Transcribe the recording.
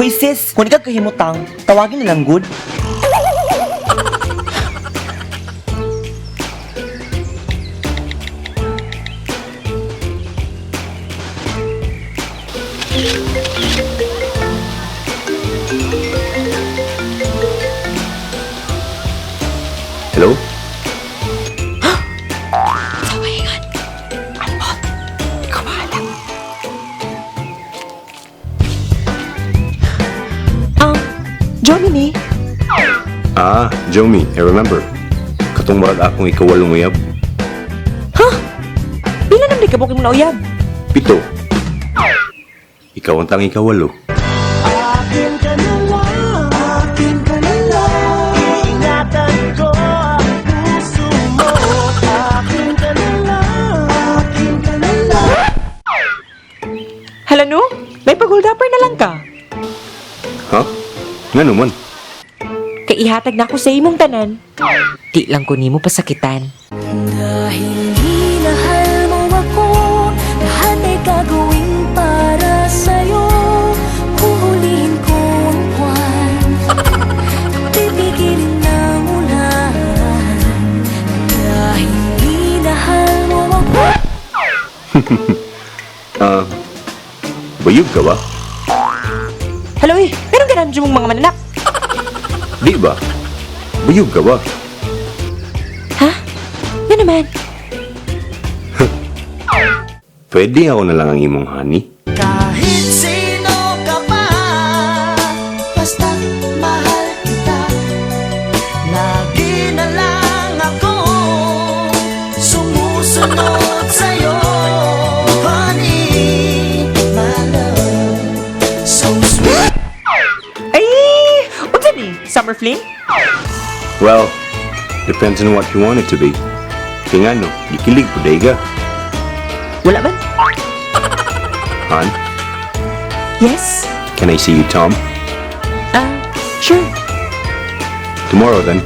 Hoy sis, kung ikaw kahimutang, tawagin na lang good. Hello? Tawagan. Ambot. Ikaw maalam. Jomie ni. Jomie, I remember. Katong murag akong ikawalong uyab. Pila naman di kabukid mo na uyab? 7. Ikaw ang tanging ikawalo. Akin ka na lang, ingatan ko ang puso mo. Akin ka na lang. Hala no? May pag-hold upper na lang ka. Ha? Nga naman. Kay ihatag na ako sa imong tanan. Di lang ko nimo pasakitan. Dahil minahal mo ako, lahat ay gagawin para sa'yo. Huhulihin ko ang buwan, pipigilin ng ulan. Dahil minahal mo ako. Buyog ka ba? Hello eh, meron ka na mong mga mananak. Di ba? Buyog ka ba? Ha? Yan naman. Pwede ako na lang ang imong honey? Kahit sino ka pa, basta mahal kita. Lagi na lang ako sumusunod sa'yo. Honey, my love, so sweet. Ay! Unsa ni? Summer fling? Well, depends on what you want it to be. Kaya nga no, ikilig po dahiga. Wala man? Han, Yes? can I see you, Tom? Sure. Tomorrow then.